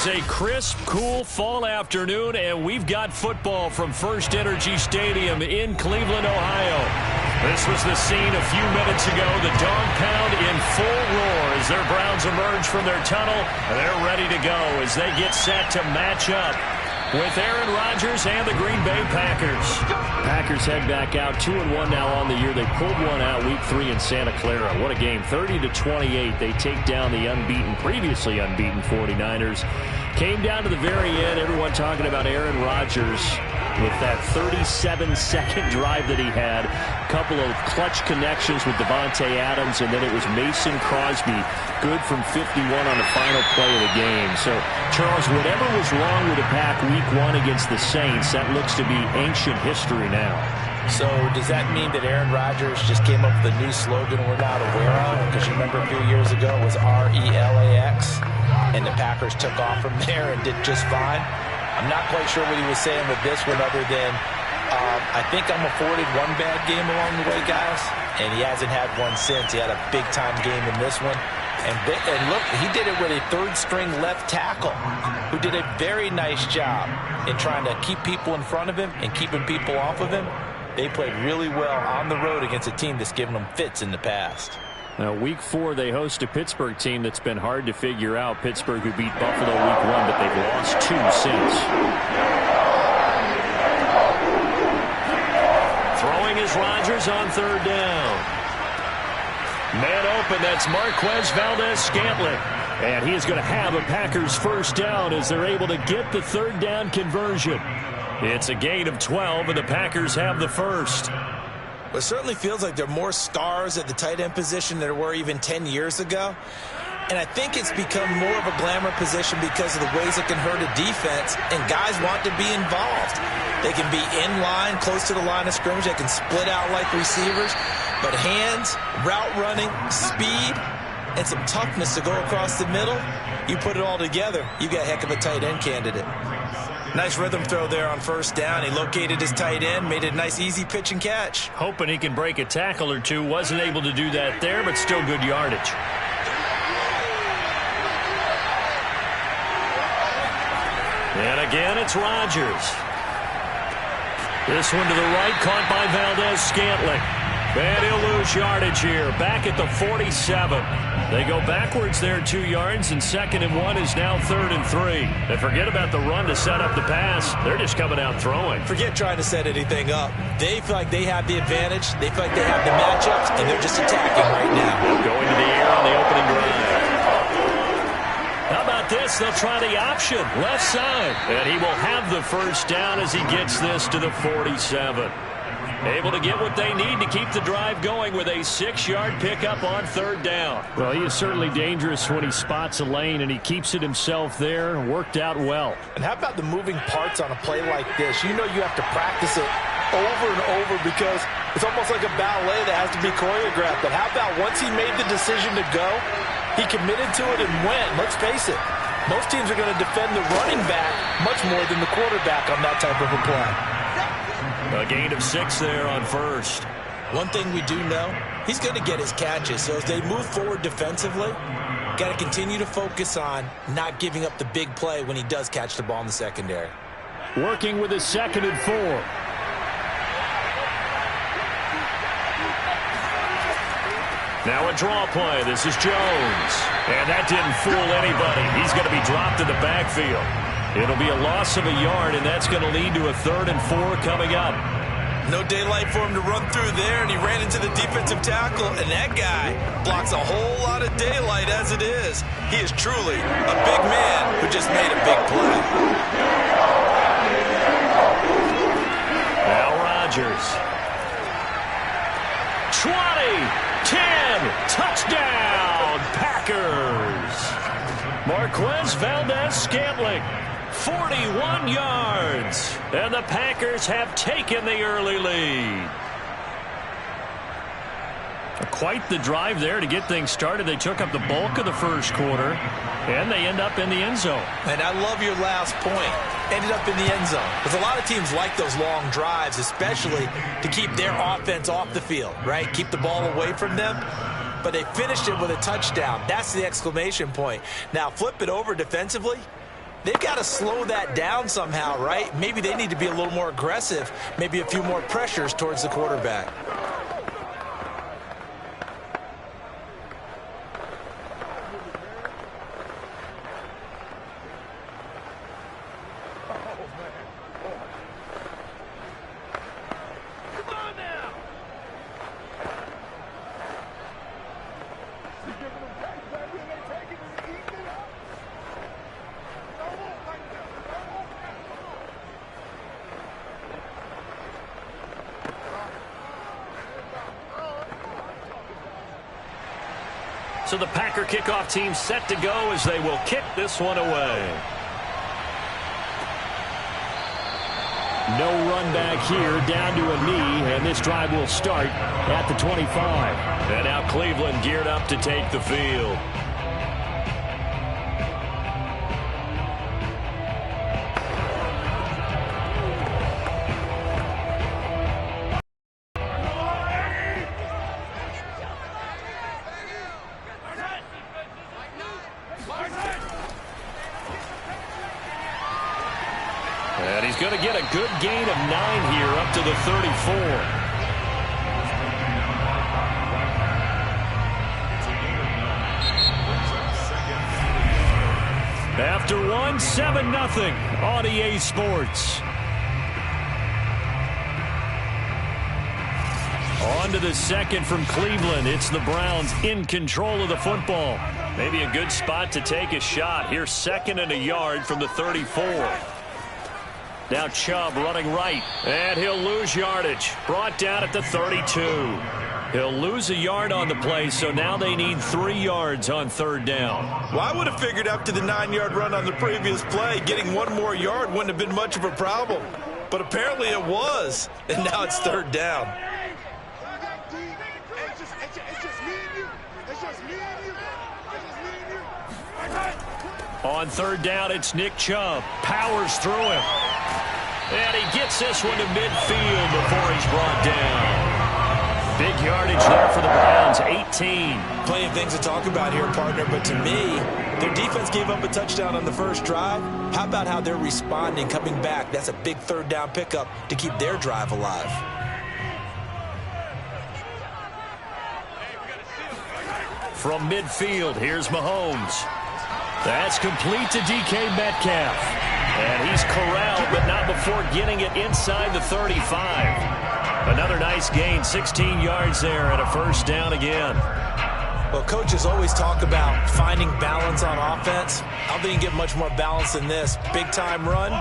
a crisp, cool fall afternoon, and we've got football from First Energy Stadium in Cleveland, Ohio. This was the scene a few minutes ago. The dog pound in full roar as their Browns emerge from their tunnel. They're ready to go as they get set to match up with Aaron Rodgers and the Green Bay Packers. Packers head back out 2-1 now on the year. They pulled one out week 3 in Santa Clara. What a game. 30-28. They take down the previously unbeaten 49ers. Came down to the very end. Everyone talking about Aaron Rodgers with that 37-second drive that he had. A couple of clutch connections with Devontae Adams, and then it was Mason Crosby, good from 51 on the final play of the game. So, Charles, whatever was wrong with the Pack week 1 against the Saints, that looks to be ancient history now. So does that mean that Aaron Rodgers just came up with a new slogan we're not aware of? Because you remember a few years ago it was RELAX, and the Packers took off from there and did just fine. I'm not quite sure what he was saying with this one other than I think I'm afforded one bad game along the way, guys, and he hasn't had one since. He had a big-time game in this one. And look, he did it with a third-string left tackle who did a very nice job in trying to keep people in front of him and keeping people off of him. They played really well on the road against a team that's given them fits in the past. Now, week 4, they host a Pittsburgh team that's been hard to figure out. Pittsburgh, who beat Buffalo week 1, but they've lost 2 since. Throwing is Rodgers on 3rd down. Man open, that's Marquez Valdes-Scantling. And he is going to have a Packers first down as they're able to get the 3rd down conversion. It's a gain of 12, and the Packers have the first. It certainly feels like there are more stars at the tight end position than there were even 10 years ago. And I think it's become more of a glamour position because of the ways it can hurt a defense, and guys want to be involved. They can be in line, close to the line of scrimmage. They can split out like receivers. But hands, route running, speed, and some toughness to go across the middle, you put it all together, you got a heck of a tight end candidate. Nice rhythm throw there on 1st down. He located his tight end, made it a nice easy pitch and catch. Hoping he can break a tackle or two. Wasn't able to do that there, but still good yardage. And again, it's Rodgers. This one to the right, caught by Valdes-Scantling. And he'll lose yardage here, back at the 47. They go backwards there 2 yards, and 2nd and 1 is now 3rd and 3. They forget about the run to set up the pass. They're just coming out throwing. Forget trying to set anything up. They feel like they have the advantage. They feel like they have the matchups, and they're just attacking right now. Going to the air on the opening drive. How about this? They'll try the option, left side. And he will have the first down as he gets this to the 47. Able to get what they need to keep the drive going with a 6-yard pickup on 3rd down. Well, he is certainly dangerous when he spots a lane, and he keeps it himself there. Worked out well. And how about the moving parts on a play like this? You know you have to practice it over and over because it's almost like a ballet that has to be choreographed. But how about once he made the decision to go, he committed to it and went. Let's face it, most teams are going to defend the running back much more than the quarterback on that type of a play. A gain of 6 there on 1st. One thing we do know, he's going to get his catches. So as they move forward defensively, got to continue to focus on not giving up the big play when he does catch the ball in the secondary. Working with his 2nd and 4. Now a draw play. This is Jones. And that didn't fool anybody. He's going to be dropped in the backfield. It'll be a loss of a yard, and that's going to lead to a 3rd and 4 coming up. No daylight for him to run through there, and he ran into the defensive tackle, and that guy blocks a whole lot of daylight as it is. He is truly a big man who just made a big play. Now Rodgers. 20, 10, touchdown, Packers. Marquez Valdes-Scantling. 41 yards, and the Packers have taken the early lead. Quite the drive there to get things started. They took up the bulk of the first quarter, and they end up in the end zone. And I love your last point. Ended up in the end zone. Because a lot of teams like those long drives, especially to keep their offense off the field, right? Keep the ball away from them. But they finished it with a touchdown. That's the exclamation point. Now flip it over defensively. they've got to slow that down somehow, right? Maybe they need to be a little more aggressive, maybe a few more pressures towards the quarterback. So the Packer kickoff team set to go as they will kick this one away. No run back here, down to a knee, and this drive will start at the 25. And now Cleveland geared up to take the field. And he's going to get a good gain of 9 here up to the 34. After 7-0 on EA Sports. On to the second from Cleveland. It's the Browns in control of the football. Maybe a good spot to take a shot. Here's 2nd and a yard from the 34. Now Chubb running right, and he'll lose yardage. Brought down at the 32. He'll lose a yard on the play, so now they need 3 yards on 3rd down. Well, I would have figured after the 9-yard run on the previous play, getting 1 more yard wouldn't have been much of a problem. But apparently it was, and now it's 3rd down. On 3rd down, it's Nick Chubb. Powers through him. And he gets this one to midfield before he's brought down. Big yardage there for the Browns, 18. Plenty of things to talk about here, partner, but to me, their defense gave up a touchdown on the first drive. How about how they're responding, coming back? That's a big 3rd down pickup to keep their drive alive. From midfield, here's Mahomes. That's complete to DK Metcalf. And he's corralled, but not before getting it inside the 35. Another nice gain, 16 yards there, and a 1st down again. Well, coaches always talk about finding balance on offense. I don't think you can get much more balance than this. Big-time run,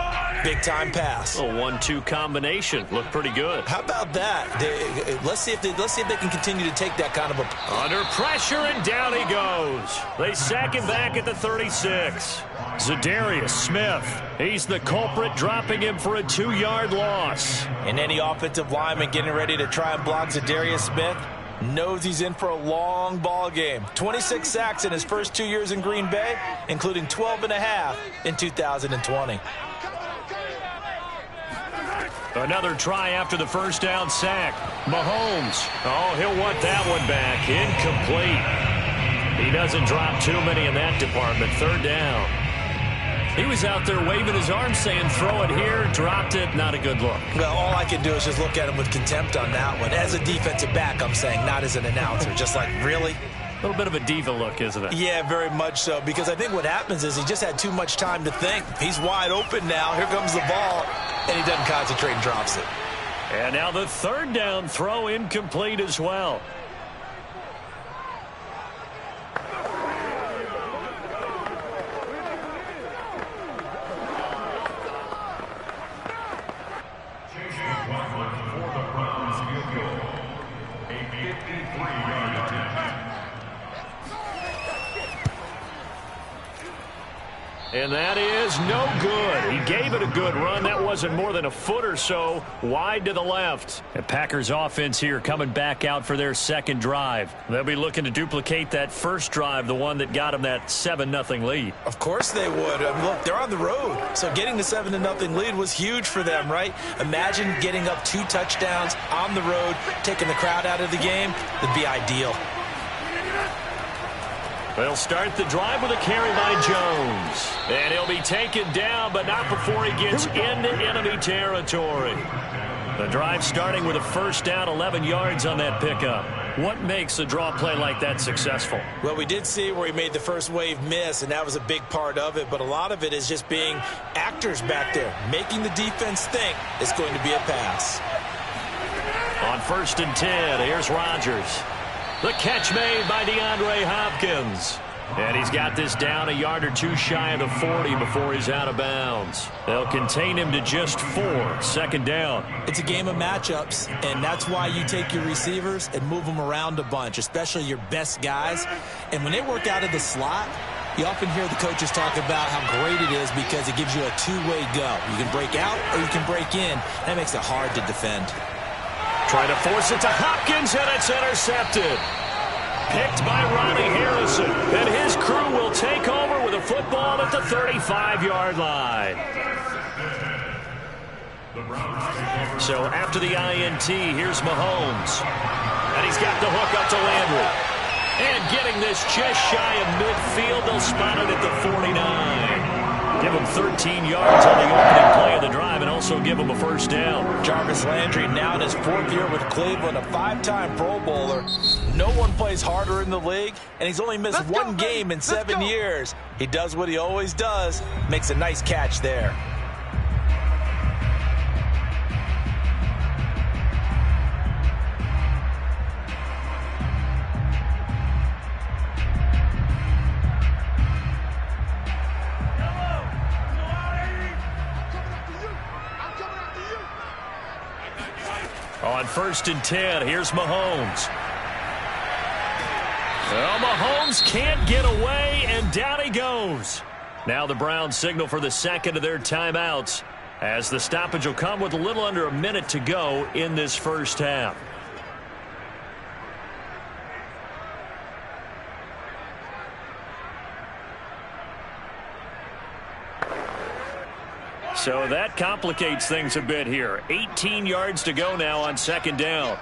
big-time pass. A 1-2 combination. Looked pretty good. How about that? Let's see if they can continue to take that kind of a... Under pressure, and down he goes. They sack him back at the 36. Zadarius Smith. He's the culprit, dropping him for a 2-yard loss. And any offensive lineman getting ready to try and block Zadarius Smith knows he's in for a long ball game. 26 sacks in his first 2 years in Green Bay, including 12.5 in 2020. Another try after the 1st down sack. Mahomes. Oh, he'll want that one back. Incomplete. He doesn't drop too many in that department. 3rd down. He was out there waving his arms saying, throw it here, dropped it, not a good look. Well, all I can do is just look at him with contempt on that one. As a defensive back, I'm saying, not as an announcer. Just like, really? A little bit of a diva look, isn't it? Yeah, very much so, because I think what happens is he just had too much time to think. He's wide open now. Here comes the ball, and he doesn't concentrate and drops it. And now the 3rd down throw incomplete as well. And that is no good. He gave it a good run. That wasn't more than a foot or so wide to the left. The Packers offense here coming back out for their 2nd drive. They'll be looking to duplicate that 1st drive, the one that got them that 7-0 lead. Of course they would. I mean, look, they're on the road. So getting the 7-0 lead was huge for them, right? Imagine getting up 2 touchdowns on the road, taking the crowd out of the game. That'd be ideal. They'll start the drive with a carry by Jones. And he'll be taken down, but not before he gets into enemy territory. The drive starting with a first down, 11 yards on that pickup. What makes a draw play like that successful? Well, we did see where he made the first wave miss, and that was a big part of it. But a lot of it is just being actors back there, making the defense think it's going to be a pass. On 1st and 10, here's Rodgers. The catch made by DeAndre Hopkins. And he's got this down a yard or two shy of the 40 before he's out of bounds. They'll contain him to just 4, 2nd down. It's a game of matchups, and that's why you take your receivers and move them around a bunch, especially your best guys. And when they work out of the slot, you often hear the coaches talk about how great it is because it gives you a two-way go. You can break out or you can break in. That makes it hard to defend. Trying to force it to Hopkins, and it's intercepted. Picked by Ronnie Harrison. And his crew will take over with a football at the 35-yard line. So after the INT, here's Mahomes. And he's got the hook up to Landry. And getting this just shy of midfield, they'll spot it at the 49. Give him 13 yards on the opening play of the drive and also give him a first down. Jarvis Landry now in his 4th year with Cleveland, a 5-time Pro Bowler. No one plays harder in the league, and he's only missed one game in 7 years. He does what he always does, makes a nice catch there. On 1st and 10, here's Mahomes. Well, Mahomes can't get away, and down he goes. Now the Browns signal for the second of their timeouts, as the stoppage will come with a little under a minute to go in this first half. So that complicates things a bit here. 18 yards to go now on 2nd down.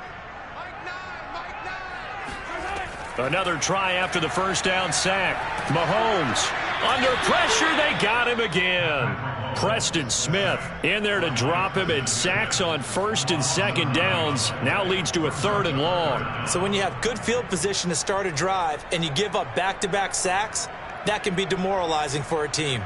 Another try after the first down sack. Mahomes under pressure. They got him again. Preston Smith in there to drop him, and sacks on 1st and 2nd downs now leads to a 3rd and long. So when you have good field position to start a drive and you give up back-to-back sacks, that can be demoralizing for a team.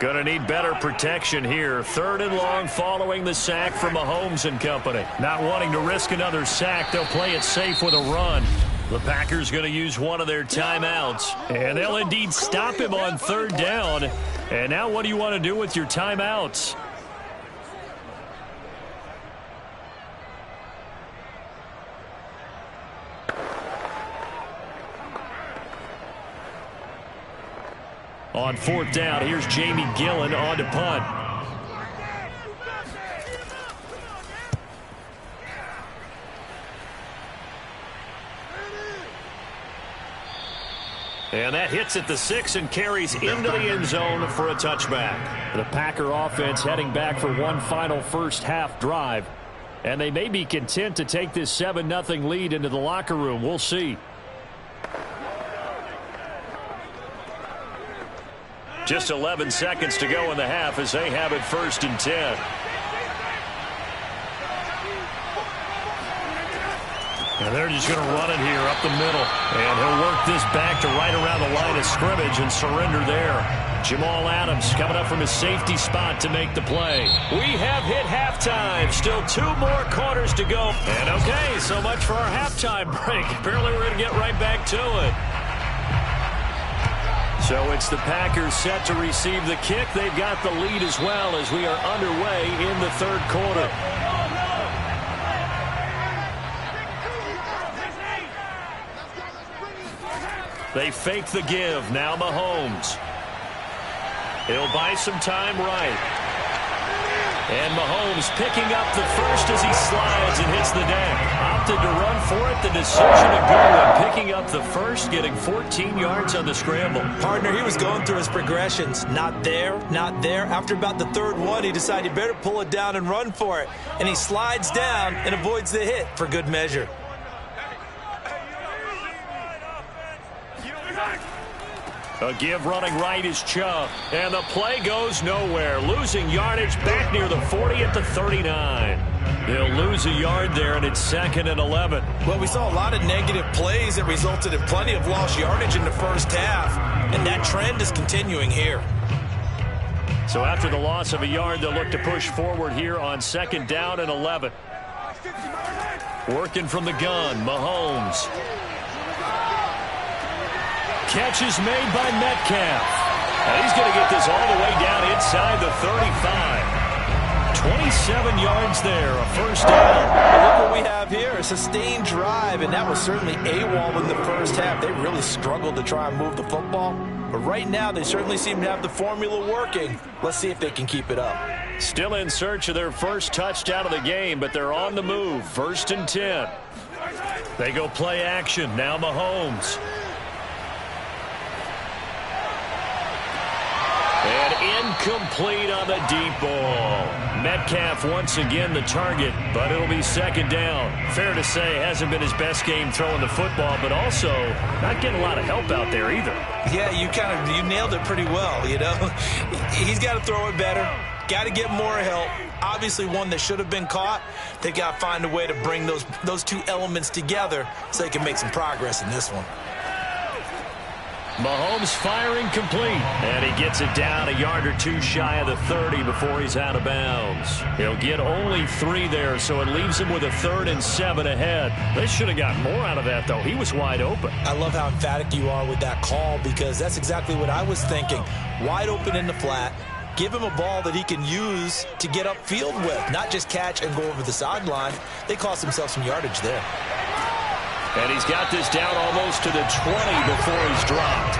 Going to need better protection here. 3rd and long following the sack from Mahomes and company. Not wanting to risk another sack, they'll play it safe with a run. The Packers going to use one of their timeouts, and they'll indeed stop him on 3rd down. And now what do you want to do with your timeouts? On 4th down, here's Jamie Gillen on to punt. And that hits at the 6 and carries into the end zone for a touchback. The Packer offense heading back for one final first half drive. And they may be content to take this 7-0 lead into the locker room. We'll see. Just 11 seconds to go in the half as they have it 1st and 10. And they're just going to run it here up the middle. And he'll work this back to right around the line of scrimmage and surrender there. Jamal Adams coming up from his safety spot to make the play. We have hit halftime. Still 2 more quarters to go. And okay, so much for our halftime break. Apparently we're going to get right back to it. So it's the Packers set to receive the kick. They've got the lead as well as we are underway in the 3rd quarter. They fake the give. Now Mahomes. He'll buy some time right. And Mahomes picking up the first as he slides and hits the deck. Opted to run for it. The decision to go and picking up the first, getting 14 yards on the scramble. Partner, he was going through his progressions. Not there, not there. After about the 3rd one, he decided he better pull it down and run for it. And he slides down and avoids the hit for good measure. A give running right is Chubb. And the play goes nowhere. Losing yardage back near the 40 at the 39. They'll lose a yard there, and it's 2nd and 11. Well, we saw a lot of negative plays that resulted in plenty of lost yardage in the first half. And that trend is continuing here. So after the loss of a yard, they'll look to push forward here on 2nd down and 11. Working from the gun, Mahomes. Catch is made by Metcalf. And he's going to get this all the way down inside the 35. 27 yards there, a first down. Look what we have here, a sustained drive, and that was certainly AWOL in the first half. They really struggled to try and move the football. But right now, they certainly seem to have the formula working. Let's see if they can keep it up. Still in search of their first touchdown of the game, but they're on the move. 1st and 10. They go play action. Now Mahomes. And incomplete on the deep ball. Metcalf once again the target, but it'll be 2nd down. Fair to say, hasn't been his best game throwing the football, but also not getting a lot of help out there either. Yeah, you nailed it pretty well, you know. He's got to throw it better. Got to get more help. Obviously one that should have been caught. They got to find a way to bring those two elements together so they can make some progress in this one. Mahomes firing complete, and he gets it down a yard or two shy of the 30 before he's out of bounds. He'll get only 3 there, so it leaves him with a 3rd and 7 ahead. They should have got more out of that, though. He was wide open. I love how emphatic you are with that call, because that's exactly what I was thinking. Wide open in the flat. Give him a ball that he can use to get upfield with, not just catch and go over the sideline. They cost themselves some yardage there. And he's got this down almost to the 20 before he's dropped.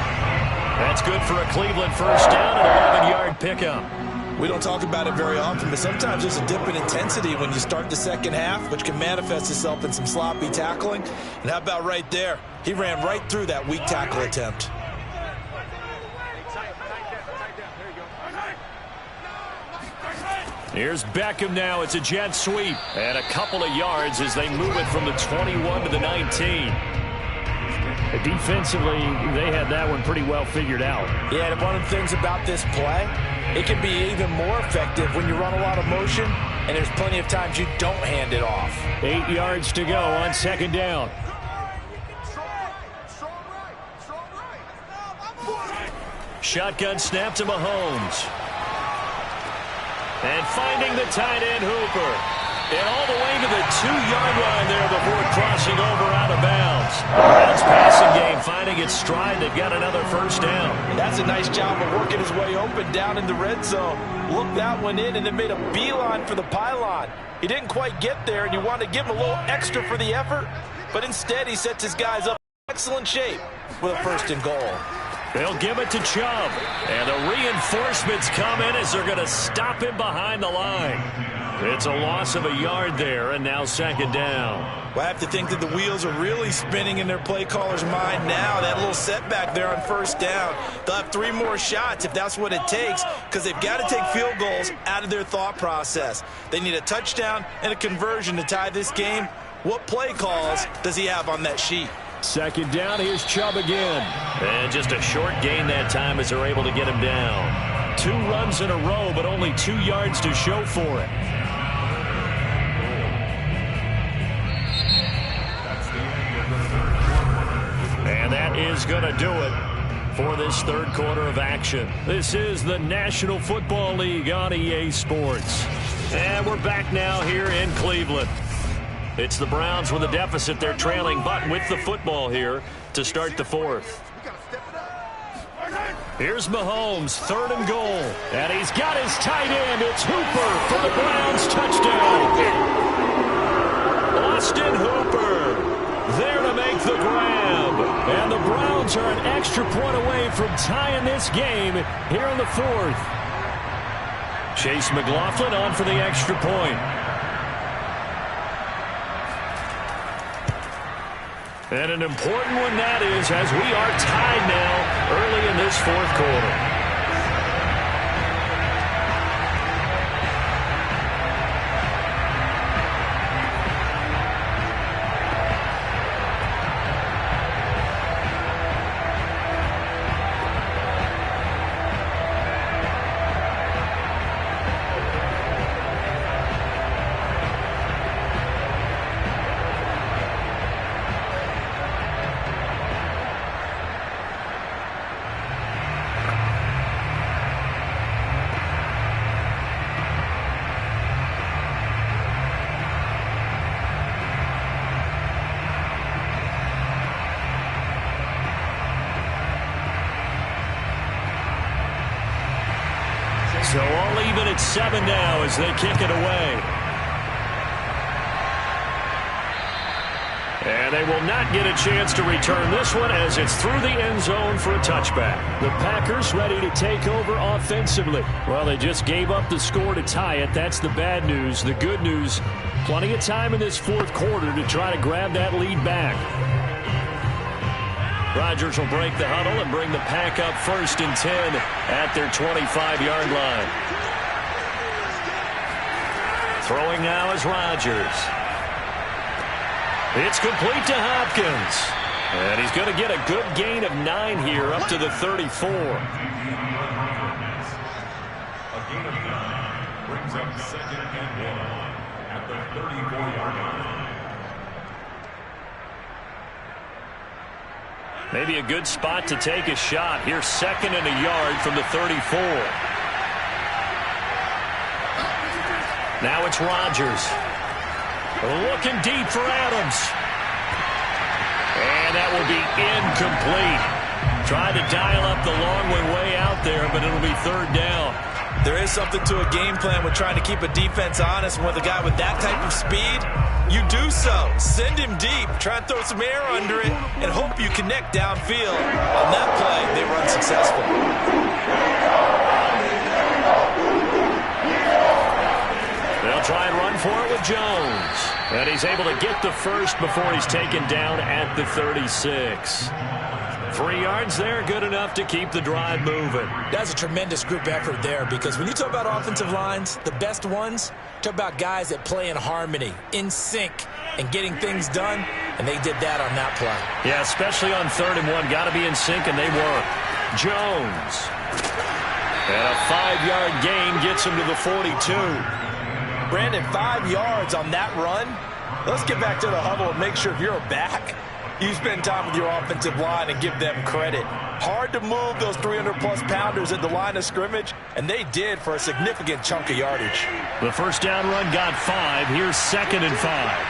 That's good for a Cleveland first down and 11-yard pickup. We don't talk about it very often, but sometimes there's a dip in intensity when you start the second half, which can manifest itself in some sloppy tackling. And how about right there? He ran right through that weak tackle attempt. Here's Beckham now. It's a jet sweep. And a couple of yards as they move it from the 21 to the 19. Defensively, they had that one pretty well figured out. Yeah, and one of the things about this play, it can be even more effective when you run a lot of motion, and there's plenty of times you don't hand it off. 8 yards to go on 2nd down. Shotgun snap to Mahomes. And finding the tight end, Hooper. And all the way to the 2-yard line there before crossing over out of bounds. Browns passing game finding its stride. They've got another first down. That's a nice job of working his way open down in the red zone. Looked that one in and then made a beeline for the pylon. He didn't quite get there, and you want to give him a little extra for the effort. But instead, he sets his guys up in excellent shape with a 1st and goal. They'll give it to Chubb. And the reinforcements come in as they're going to stop him behind the line. It's a loss of a yard there, and now 2nd down. Well, I have to think that the wheels are really spinning in their play caller's mind now. That little setback there on 1st down. They'll have 3 more shots if that's what it takes, because they've got to take field goals out of their thought process. They need a touchdown and a conversion to tie this game. What play calls does he have on that sheet? 2nd down, here's Chubb again. And just a short gain that time as they're able to get him down. 2 runs in a row, but only 2 yards to show for it. And that is going to do it for this 3rd quarter of action. This is the National Football League on EA Sports. And we're back now here in Cleveland. It's the Browns with a deficit. They're trailing, but with the football here to start the 4th. Here's Mahomes, 3rd and goal. And he's got his tight end. It's Hooper for the Browns touchdown. Austin Hooper there to make the grab. And the Browns are an extra point away from tying this game here in the 4th. Chase McLaughlin on for the extra point. And an important one that is, as we are tied now early in this 4th quarter. and it's 7 now as they kick it away. And they will not get a chance to return this one as it's through the end zone for a touchback. The Packers ready to take over offensively. Well, they just gave up the score to tie it. That's the bad news. The good news, plenty of time in this fourth quarter to try to grab that lead back. Rodgers will break the huddle and bring the Pack up 1st and 10 at their 25-yard line. Throwing now is Rodgers. It's complete to Hopkins. And he's going to get a good gain of 9 here up to the 34. A gain of 9 brings up 2nd and 1 at the 34-yard line. Maybe a good spot to take a shot. Here's 2nd and a yard from the 34. Now it's Rodgers. Looking deep for Adams. And that will be incomplete. Tried to dial up the long way out there, but it'll be 3rd down. There is something to a game plan with trying to keep a defense honest. With a guy with that type of speed, you do so. Send him deep. Try and throw some air under it and hope you connect downfield. On that play, they run successful. They'll try and run for it with Jones. And he's able to get the first before he's taken down at the 36. 3 yards there, good enough to keep the drive moving. That's a tremendous group effort there, because when you talk about offensive lines, the best ones, talk about guys that play in harmony, in sync, and getting things done, and they did that on that play. Yeah, especially on 3rd and 1. Got to be in sync, and they were. Jones. And a 5-yard gain gets him to the 42. Brandon, 5 yards on that run. Let's get back to the huddle and make sure if you're back, you spend time with your offensive line and give them credit. Hard to move those 300-plus pounders at the line of scrimmage, and they did for a significant chunk of yardage. The 1st down run got 5. Here's 2nd and 5.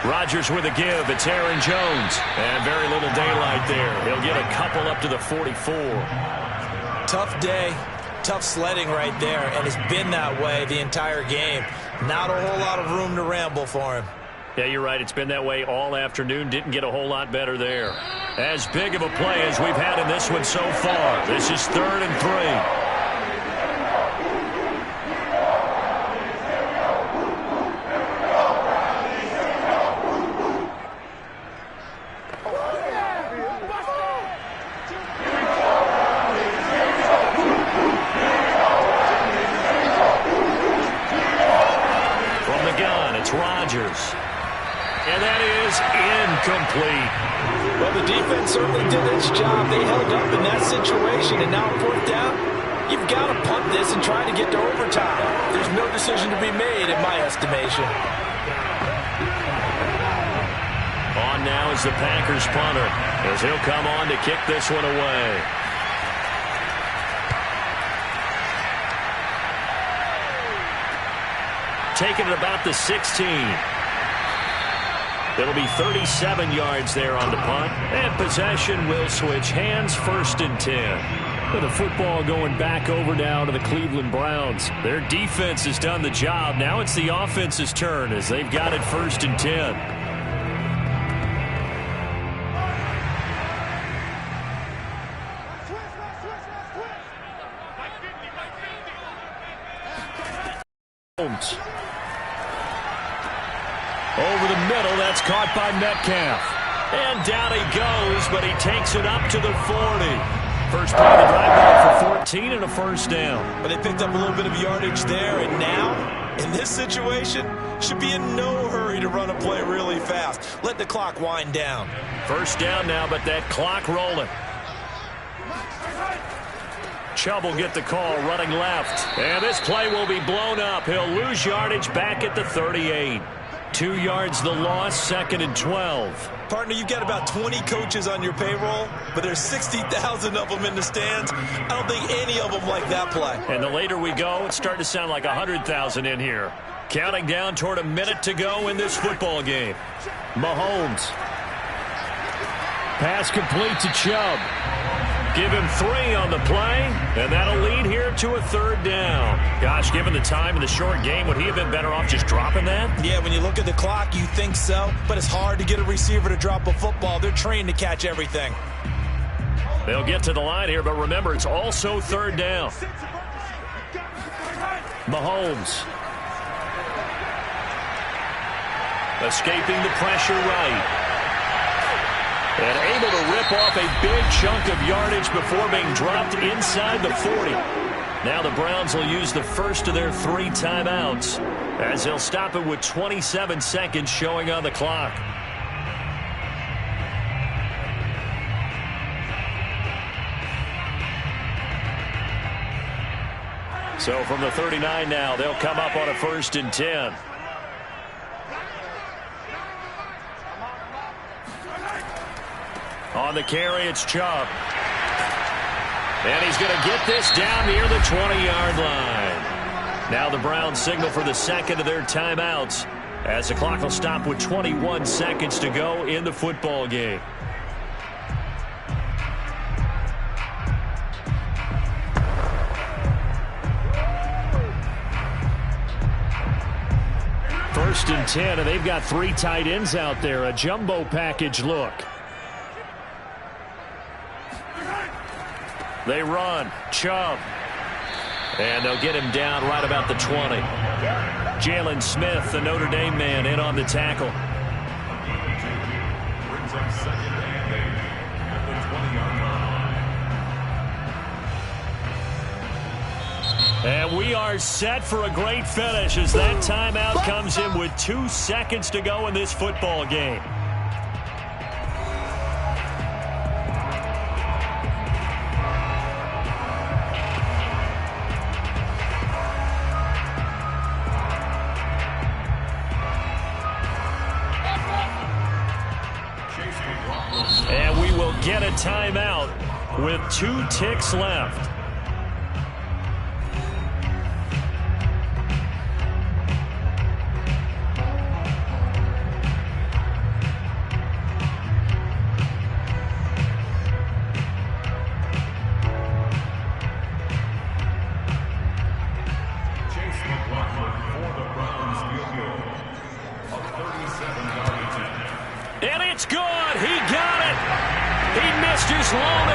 Rodgers with a give. It's Aaron Jones. And very little daylight there. He'll get a couple up to the 44. Tough day. Tough sledding right there, and it's been that way the entire game. Not a whole lot of room to ramble for him. Yeah, you're right. It's been that way all afternoon. Didn't get a whole lot better there. As big of a play as we've had in this one so far. This is 3rd and 3. Rodgers. And that is incomplete. Well, the defense certainly did its job. They held up in that situation, and now 4th down, you've got to punt this and try to get to overtime. There's no decision to be made in my estimation. On now is the Packers punter, as he'll come on to kick this one away. Taking it about the 16. It'll be 37 yards there on the punt. And possession will switch hands, 1st and 10. With the football going back over now to the Cleveland Browns. Their defense has done the job. Now it's the offense's turn as they've got it 1st and 10. Over the middle, that's caught by Metcalf. And down he goes, but he takes it up to the 40. First play of the drive ball for 14 and a 1st down. But they picked up a little bit of yardage there, and now, in this situation, should be in no hurry to run a play really fast. Let the clock wind down. 1st down now, but that clock rolling. Chubb will get the call, running left. And this play will be blown up. He'll lose yardage back at the 38. 2 yards the loss, 2nd and 12. Partner, you've got about 20 coaches on your payroll, but there's 60,000 of them in the stands. I don't think any of them like that play. And the later we go, it's starting to sound like 100,000 in here. Counting down toward a minute to go in this football game. Mahomes. Pass complete to Chubb. give him 3 on the play, and that'll lead here to a 3rd down. Gosh, given the time in the short game, would he have been better off just dropping that? Yeah, when you look at the clock, you think so, but it's hard to get a receiver to drop a football. They're trained to catch everything. They'll get to the line here, but remember, it's also 3rd down. Mahomes. Escaping the pressure right. And able to rip off a big chunk of yardage before being dropped inside the 40. Now the Browns will use the first of their 3 timeouts as they'll stop it with 27 seconds showing on the clock. So from the 39 now, they'll come up on a 1st and 10. On the carry, it's Chubb. And he's going to get this down near the 20-yard line. Now the Browns signal for the second of their timeouts as the clock will stop with 21 seconds to go in the football game. First and 10, and they've got 3 tight ends out there. A jumbo package look. They run. Chubb. And they'll get him down right about the 20. Jalen Smith, the Notre Dame man, in on the tackle. Brings up 2nd and 8 at the 20-yard line. And we are set for a great finish as that timeout comes in with 2 seconds to go in this football game. And we will get a timeout with 2 ticks left.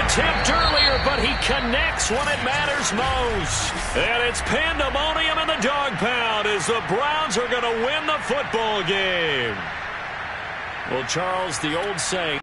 Attempt earlier, but he connects when it matters most. And it's pandemonium in the dog pound as the Browns are going to win the football game. Well, Charles, the old saying.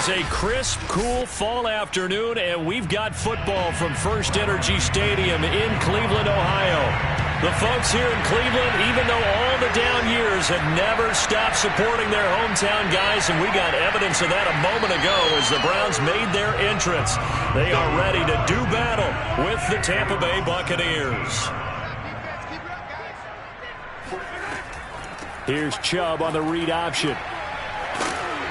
A crisp, cool fall afternoon, and we've got football from First Energy Stadium in Cleveland, Ohio. The folks here in Cleveland, even though all the down years, have never stopped supporting their hometown guys, and we got evidence of that a moment ago as the Browns made their entrance. They are ready to do battle with the Tampa Bay Buccaneers. Here's Chubb on the read option.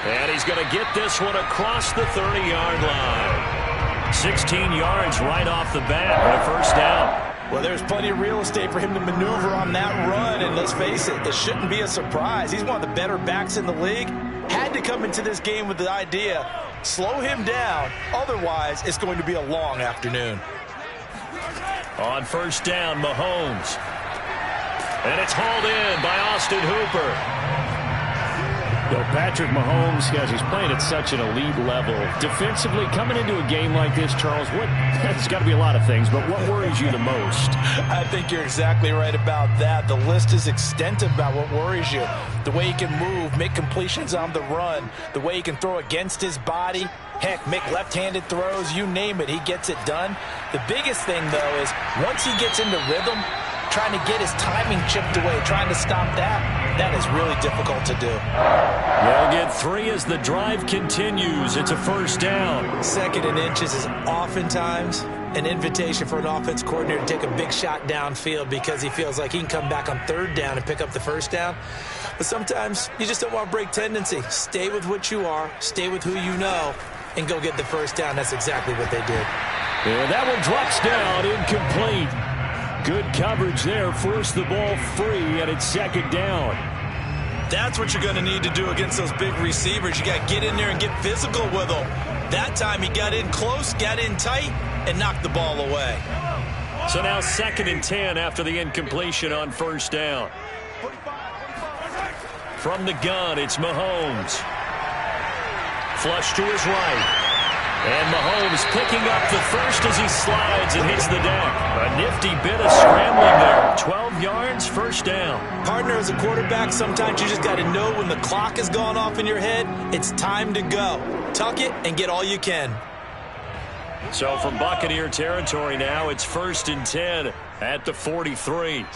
And he's going to get this one across the 30-yard line. 16 yards right off the bat for a 1st down. Well, there's plenty of real estate for him to maneuver on that run, and let's face it, it shouldn't be a surprise. He's one of the better backs in the league. Had to come into this game with the idea, slow him down, otherwise it's going to be a long afternoon. On first down, Mahomes. And it's hauled in by Austin Hooper. Patrick Mahomes, guys, he's playing at such an elite level. Defensively, coming into a game like this, Charles, it's got to be a lot of things, but what worries you the most? I think you're exactly right about that. The list is extensive about what worries you. The way he can move, make completions on the run, the way he can throw against his body. Heck, make left-handed throws, you name it, he gets it done. The biggest thing, though, is once he gets into rhythm, trying to get his timing chipped away, trying to stop that is really difficult to do. They'll get 3 as the drive continues. It's a first down. 2nd and inches is oftentimes an invitation for an offense coordinator to take a big shot downfield because he feels like he can come back on 3rd down and pick up the first down. But sometimes you just don't want to break tendency. Stay with what you are, stay with who you know, and go get the first down. That's exactly what they did. And that one drops down, incomplete. Good coverage there, forced the ball free, and it's 2nd down. That's what you're going to need to do against those big receivers. You got to get in there and get physical with them. That time he got in close, got in tight, and knocked the ball away. So now 2nd and 10 after the incompletion on first down. From the gun, it's Mahomes. Flush to his right. And Mahomes picking up the first as he slides and hits the deck. A nifty bit of scrambling there. 12 yards, first down. Partner, as a quarterback, sometimes you just got to know when the clock has gone off in your head, it's time to go. Tuck it and get all you can. So from Buccaneer territory now, it's 1st and 10 at the 43.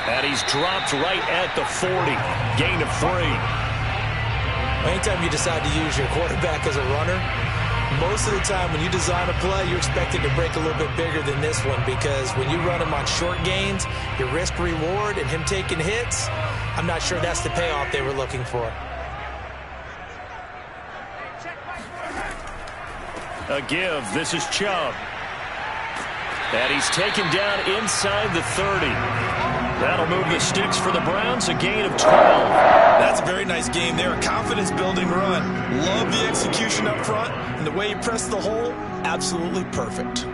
And he's dropped right at the 40. Gain of 3. Anytime you decide to use your quarterback as a runner, most of the time when you design a play, you're expected to break a little bit bigger than this one because when you run him on short gains, your risk-reward and him taking hits, I'm not sure that's the payoff they were looking for. A give. This is Chubb. And he's taken down inside the 30. That'll move the sticks for the Browns, a gain of 12. That's a very nice game there, a confidence-building run. Love the execution up front, and the way he pressed the hole, absolutely perfect.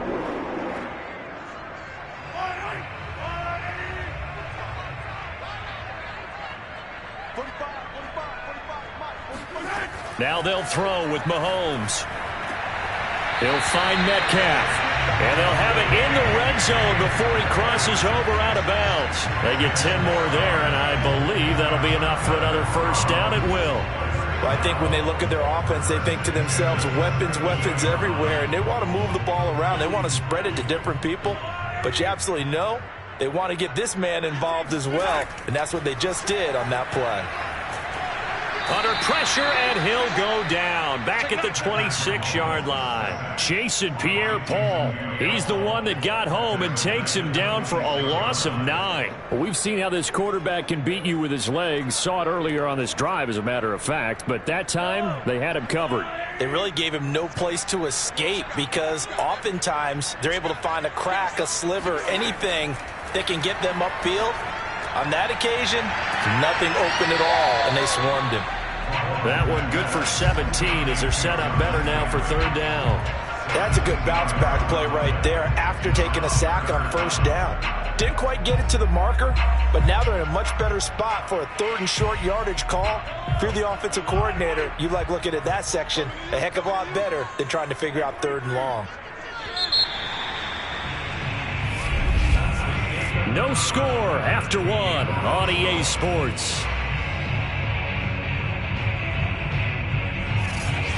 Now they'll throw with Mahomes. He'll find Metcalf. And they'll have it in the red zone before he crosses over out of bounds. They get 10 more there, and I believe that'll be enough for another first down. It will. Well, I think when they look at their offense, they think to themselves, weapons everywhere, and they want to move the ball around. They want to spread it to different people. But you absolutely know they want to get this man involved as well, and that's what they just did on that play. Under pressure, and he'll go down. Back at the 26-yard line. Jason Pierre-Paul. He's the one that got home and takes him down for a loss of 9. Well, we've seen how this quarterback can beat you with his legs. Saw it earlier on this drive, as a matter of fact. But that time, they had him covered. They really gave him no place to escape because oftentimes they're able to find a crack, a sliver, anything that can get them upfield. On that occasion, nothing open at all, and they swarmed him. That one good for 17 as they're set up better now for 3rd down. That's a good bounce-back play right there after taking a sack on first down. Didn't quite get it to the marker, but now they're in a much better spot for a 3rd and short yardage call. If you're the offensive coordinator, you like looking at that section a heck of a lot better than trying to figure out 3rd and long. No score after 1 on EA Sports.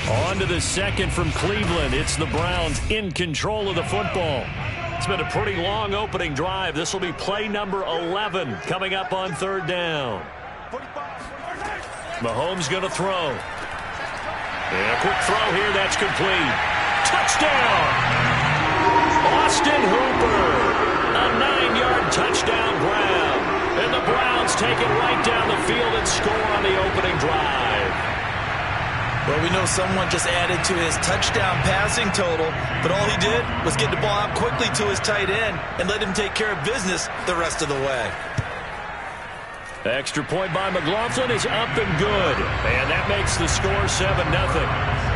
On to the 2nd from Cleveland. It's the Browns in control of the football. It's been a pretty long opening drive. This will be play number 11 coming up on 3rd down. Mahomes going to throw. And a quick throw here. That's complete. Touchdown! Austin Hooper. A 9-yard touchdown grab. And the Browns take it right down the field and score on the opening drive. Well, we know someone just added to his touchdown passing total, but all he did was get the ball out quickly to his tight end and let him take care of business the rest of the way. The extra point by McLaughlin is up and good, and that makes the score 7-0.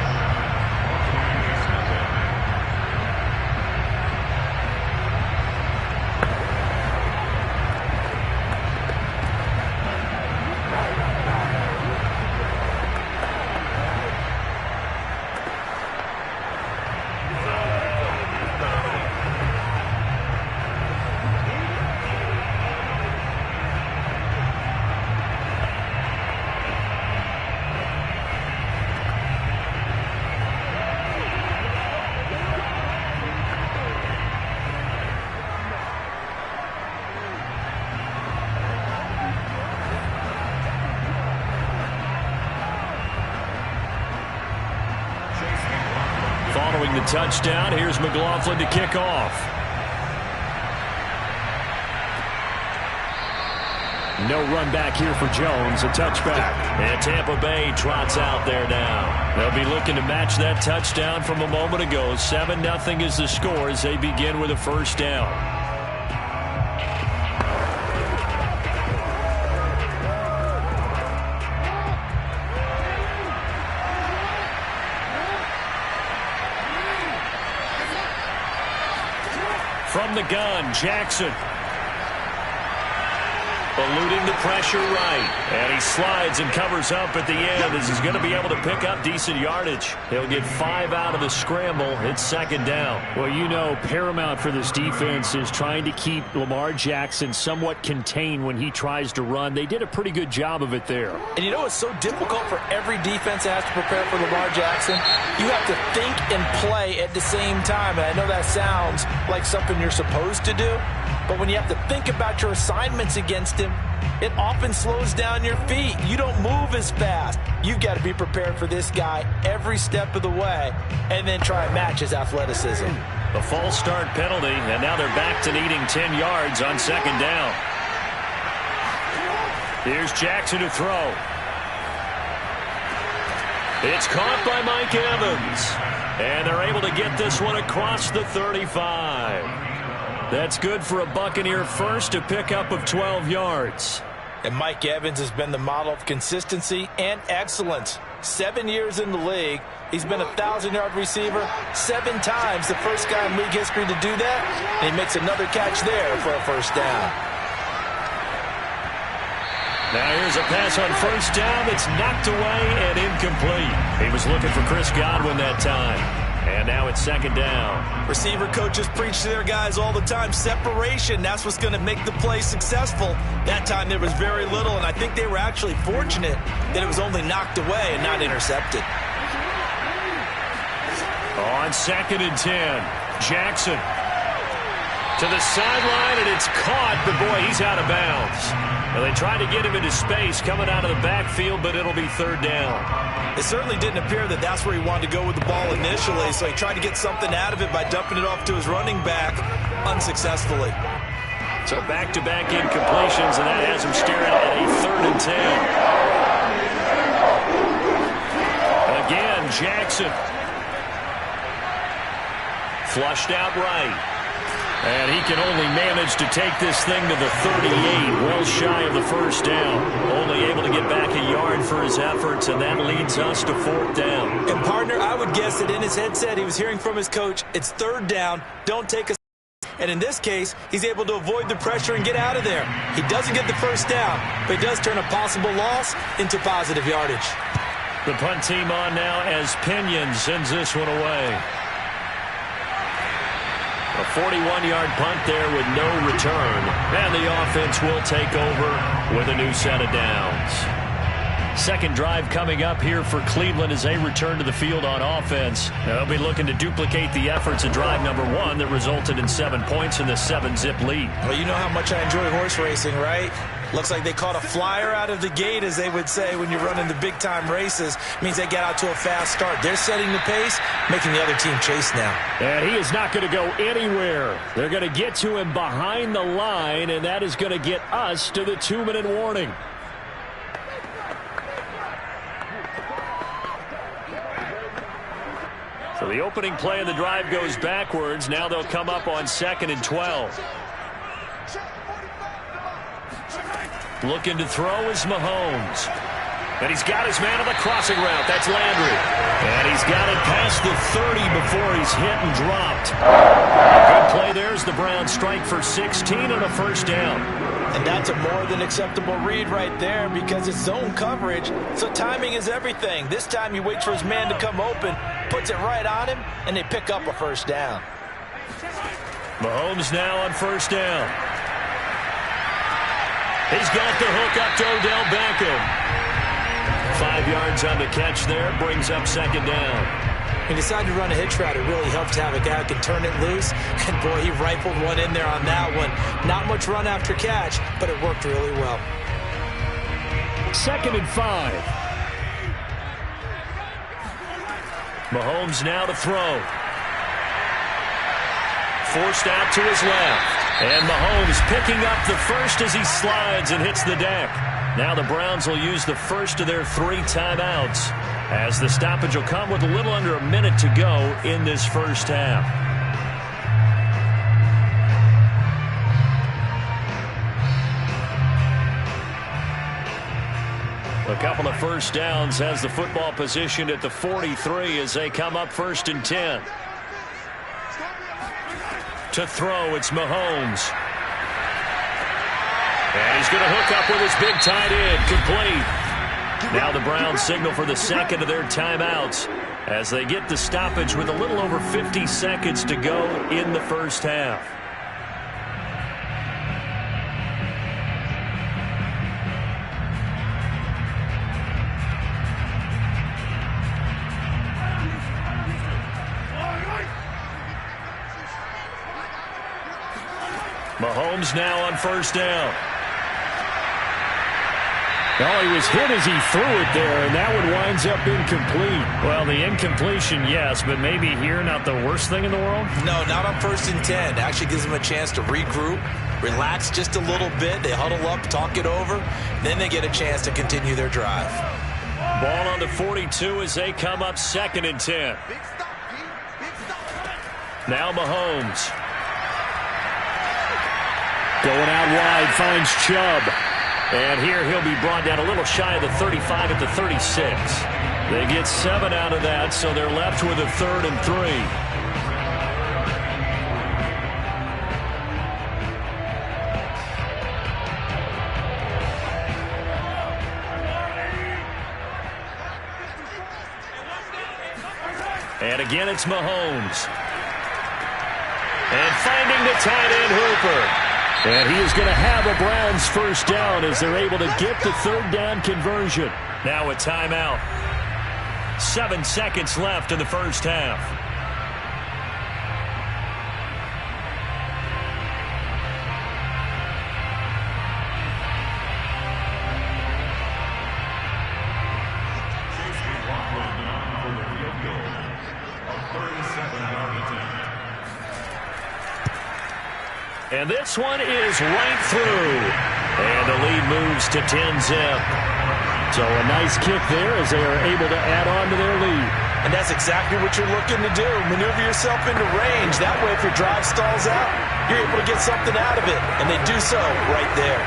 Following the touchdown, here's McLaughlin to kick off. No run back here for Jones, a touchback. And Tampa Bay trots out there now. They'll be looking to match that touchdown from a moment ago. 7-0 is the score as they begin with a first down. From the gun, Jackson. Eluding the pressure right. And he slides and covers up at the end as he's going to be able to pick up decent yardage. He'll get 5 out of the scramble. It's second down. Well, you know, paramount for this defense is trying to keep Lamar Jackson somewhat contained when he tries to run. They did a pretty good job of it there. And you know it's so difficult for every defense that has to prepare for Lamar Jackson? You have to think and play at the same time. And I know that sounds like something you're supposed to do. But when you have to think about your assignments against him, it often slows down your feet. You don't move as fast. You've got to be prepared for this guy every step of the way and then try and match his athleticism. A false start penalty, and now they're back to needing 10 yards on second down. Here's Jackson to throw. It's caught by Mike Evans. And they're able to get this one across the 35. That's good for a Buccaneer first, a pickup of 12 yards. And Mike Evans has been the model of consistency and excellence. 7 years in the league. He's been a 1,000-yard receiver 7 times, the first guy in league history to do that. And he makes another catch there for a first down. Now here's a pass on first down that's knocked away and incomplete. He was looking for Chris Godwin that time. And now it's second down. Receiver coaches preach to their guys all the time. Separation, that's what's going to make the play successful. That time there was very little, and I think they were actually fortunate that it was only knocked away and not intercepted. On second and 10, Jackson to the sideline, and it's caught, but boy, he's out of bounds. Well, they tried to get him into space coming out of the backfield, but it'll be third down. It certainly didn't appear that that's where he wanted to go with the ball initially, so he tried to get something out of it by dumping it off to his running back unsuccessfully. So back-to-back incompletions, and that has him staring at a third and 10. Again, Jackson. Flushed out right. And he can only manage to take this thing to the 38, well shy of the first down. Only able to get back a yard for his efforts, and that leads us to fourth down. And, partner, I would guess that in his headset he was hearing from his coach, it's third down, don't take a... And in this case, he's able to avoid the pressure and get out of there. He doesn't get the first down, but he does turn a possible loss into positive yardage. The punt team on now as Pinion sends this one away. A 41-yard punt there with no return. And the offense will take over with a new set of downs. Second drive coming up here for Cleveland as they return to the field on offense. They'll be looking to duplicate the efforts of drive number 1 that resulted in 7 points in the 7-zip lead. Well, you know how much I enjoy horse racing, right? Looks like they caught a flyer out of the gate, as they would say when you're running the big-time races. Means they get out to a fast start. They're setting the pace, making the other team chase now. And he is not going to go anywhere. They're going to get to him behind the line, and that is going to get us to the 2-minute warning. So the opening play of the drive goes backwards. Now they'll come up on 2nd and 12. Looking to throw is Mahomes. And he's got his man on the crossing route. That's Landry. And he's got it past the 30 before he's hit and dropped. Good play there as the Browns strike for 16 on a first down. And that's a more than acceptable read right there because it's zone coverage, so timing is everything. This time he waits for his man to come open, puts it right on him, and they pick up a first down. Mahomes now on first down. He's got the hook up to Odell Beckham. 5 yards on the catch there, brings up 2nd down. He decided to run a hitch route. It really helped to have a guy who can turn it loose. And, boy, he rifled one in there on that one. Not much run after catch, but it worked really well. 2nd and 5. Mahomes now to throw. Forced out to his left. And Mahomes picking up the first as he slides and hits the deck. Now the Browns will use the first of their 3 timeouts, as the stoppage will come with a little under a minute to go in this first half. A couple of first downs has the football positioned at the 43 as they come up 1st and 10. To throw, it's Mahomes. And he's going to hook up with his big tight end, complete. Now the Browns signal for the 2nd of their timeouts as they get the stoppage with a little over 50 seconds to go in the first half. Mahomes now on first down. Well, he was hit as he threw it there, and that one winds up incomplete. Well, the incompletion, yes, but maybe here not the worst thing in the world? No, not on 1st and 10. Actually gives them a chance to regroup, relax just a little bit. They huddle up, talk it over. Then they get a chance to continue their drive. Ball on the 42 as they come up 2nd and 10. Now Mahomes. Going out wide, finds Chubb. And here he'll be brought down a little shy of the 35 at the 36. They get 7 out of that, so they're left with a 3rd and 3. And again, it's Mahomes. And finding the tight end, Hooper. And he is going to have a Browns first down as they're able to get the 3rd down conversion. Now a timeout. 7 seconds left in the first half. And this one is right through. And the lead moves to 10-zip. So a nice kick there as they are able to add on to their lead. And that's exactly what you're looking to do. Maneuver yourself into range. That way, if your drive stalls out, you're able to get something out of it. And they do so right there.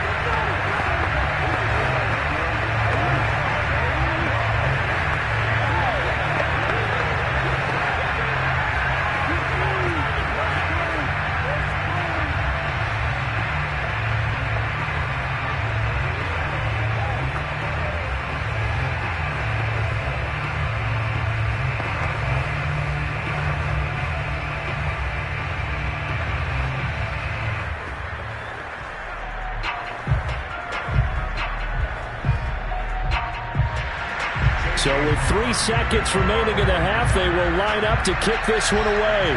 So with 3 seconds remaining in the half, they will line up to kick this one away.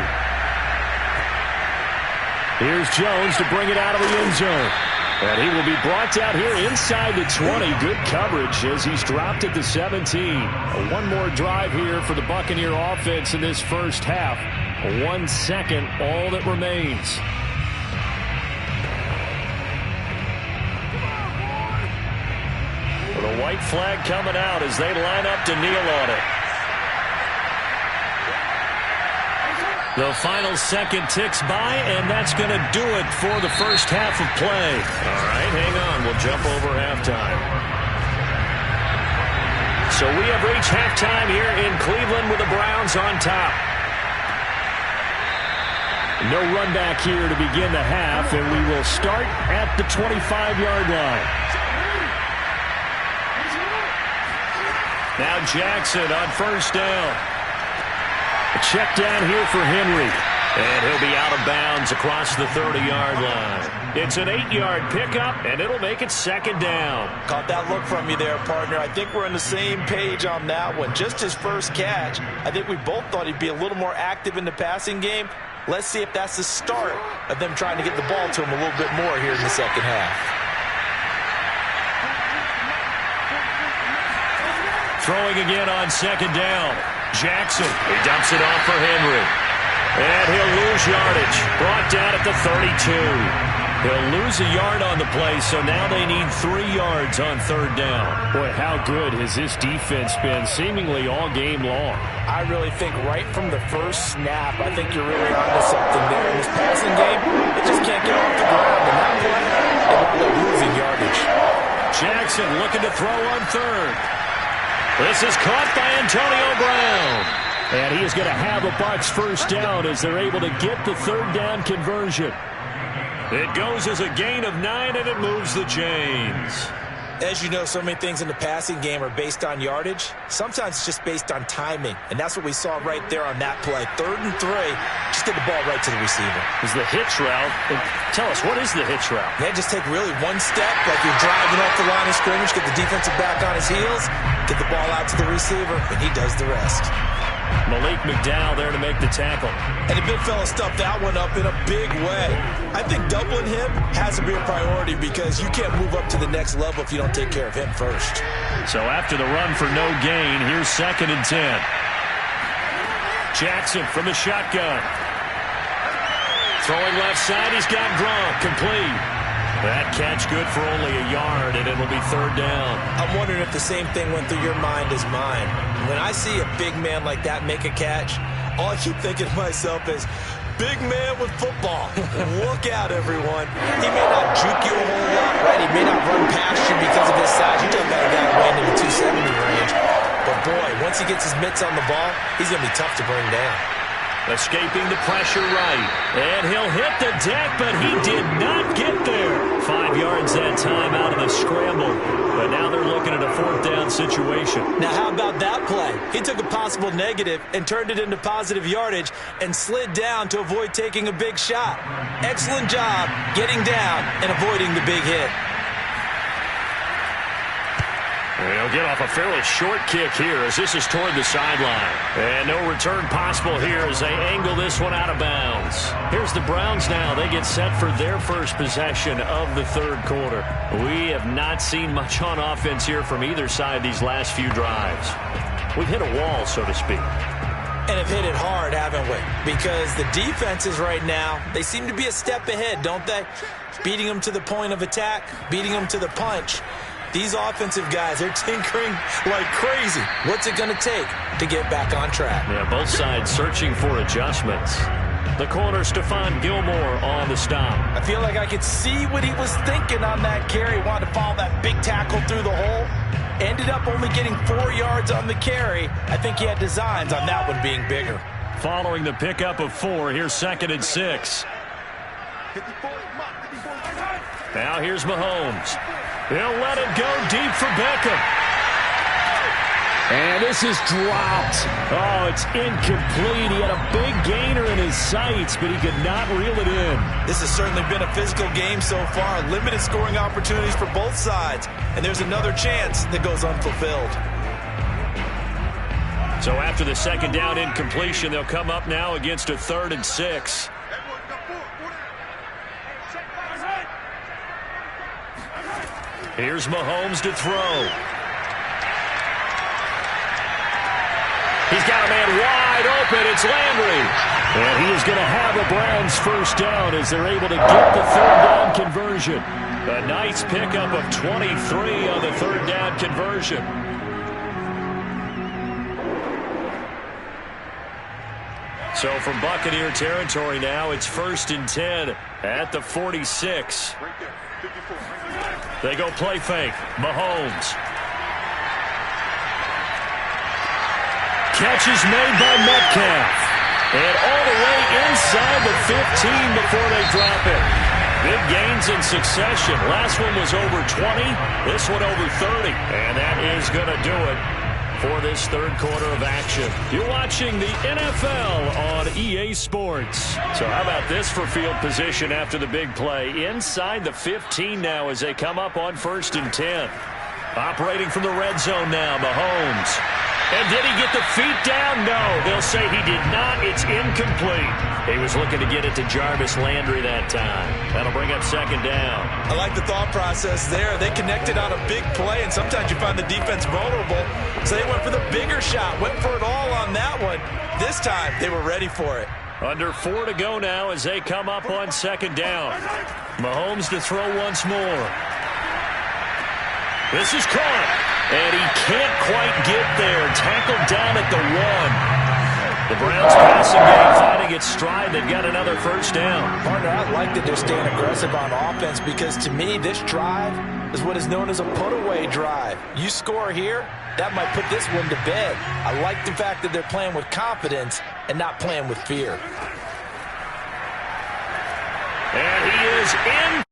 Here's Jones to bring it out of the end zone. And he will be brought out here inside the 20. Good coverage as he's dropped at the 17. One more drive here for the Buccaneer offense in this first half. 1 second, all that remains. With a white flag coming out as they line up to kneel on it. The final second ticks by, and that's going to do it for the first half of play. All right, hang on. We'll jump over halftime. So we have reached halftime here in Cleveland with the Browns on top. No run back here to begin the half, and we will start at the 25-yard line. Now Jackson on first down. A check down here for Henry. And he'll be out of bounds across the 30-yard line. It's an 8-yard pickup, and it'll make it second down. Caught that look from you there, partner. I think we're on the same page on that one. Just his first catch. I think we both thought he'd be a little more active in the passing game. Let's see if that's the start of them trying to get the ball to him a little bit more here in the second half. Throwing again on second down. Jackson, he dumps it off for Henry. And he'll lose yardage. Brought down at the 32. He'll lose a yard on the play, so now they need 3 yards on third down. Boy, how good has this defense been seemingly all game long? I really think right from the first snap, I think you're really onto something there. In this passing game, it just can't get off the ground. And that play, they wound up losing yardage. Jackson looking to throw on third. This is caught by Antonio Brown. And he is going to have a Bucs first down as they're able to get the third down conversion. It goes as a gain of 9, and it moves the chains. As you know, so many things in the passing game are based on yardage. Sometimes it's just based on timing, and that's what we saw right there on that play. 3rd and 3, just get the ball right to the receiver. Is the hitch route. Tell us, what is the hitch route? Yeah, just take really one step, like you're driving off the line of scrimmage, get the defensive back on his heels, get the ball out to the receiver, and he does the rest. Malik McDowell there to make the tackle. And the big fella stuffed that one up in a big way. I think doubling him has to be a priority because you can't move up to the next level if you don't take care of him first. So after the run for no gain, here's 2nd and 10. Jackson from the shotgun. Throwing left side, he's got Gronk, complete. That catch good for only a yard, and it'll be 3rd down. I'm wondering if the same thing went through your mind as mine. When I see a big man like that make a catch, all I keep thinking to myself is, big man with football. Look out, everyone. He may not juke you a whole lot, right? He may not run past you because of his size. You're talking about a guy weighing in the 270 range. But, boy, once he gets his mitts on the ball, he's going to be tough to bring down. Escaping the pressure right. And he'll hit the deck, but he did not get there. 5 yards that time out of the scramble. But now they're looking at a 4th down situation. Now, how about that play? He took a possible negative and turned it into positive yardage and slid down to avoid taking a big shot. Excellent job getting down and avoiding the big hit. He'll get off a fairly short kick here as this is toward the sideline. And no return possible here as they angle this one out of bounds. Here's the Browns now. They get set for their first possession of the 3rd quarter. We have not seen much on offense here from either side these last few drives. We've hit a wall, so to speak. And have hit it hard, haven't we? Because the defenses right now, they seem to be a step ahead, don't they? Beating them to the point of attack, beating them to the punch. These offensive guys, they're tinkering like crazy. What's it going to take to get back on track? Yeah, both sides searching for adjustments. The corner, Stephon Gilmore on the stop. I feel like I could see what he was thinking on that carry. Wanted to follow that big tackle through the hole. Ended up only getting 4 yards on the carry. I think he had designs on that one being bigger. Following the pickup of 4, here's 2nd and 6. Now here's Mahomes. He'll let it go deep for Beckham. And this is dropped. Oh, it's incomplete. He had a big gainer in his sights, but he could not reel it in. This has certainly been a physical game so far. Limited scoring opportunities for both sides. And there's another chance that goes unfulfilled. So after the 2nd down incompletion, they'll come up now against a 3rd and 6. Here's Mahomes to throw. He's got a man wide open. It's Landry. And he is going to have a Browns first down as they're able to get the 3rd down conversion. A nice pickup of 23 on the 3rd down conversion. So from Buccaneer territory now, it's 1st and 10 at the 46. They go play fake. Mahomes. Catch is made by Metcalf. And all the way inside the 15 before they drop it. Big gains in succession. Last one was over 20. This one over 30. And that is going to do it for this third quarter of action. You're watching the NFL on EA Sports. So how about this for field position after the big play? Inside the 15 now as they come up on 1st and 10. Operating from the red zone now, Mahomes. And did he get the feet down? No. They'll say he did not. It's incomplete. He was looking to get it to Jarvis Landry that time. That'll bring up 2nd down. I like the thought process there. They connected on a big play, and sometimes you find the defense vulnerable. So they went for the bigger shot, went for it all on that one. This time, they were ready for it. Under 4 to go now as they come up on 2nd down. Mahomes to throw once more. This is caught. And he can't quite get there. Tackled down at the 1. The Browns passing game finding its stride. They've got another 1st down. Partner, I like that they're staying aggressive on offense because to me, this drive is what is known as a put-away drive. You score here, that might put this one to bed. I like the fact that they're playing with confidence and not playing with fear. And he is in.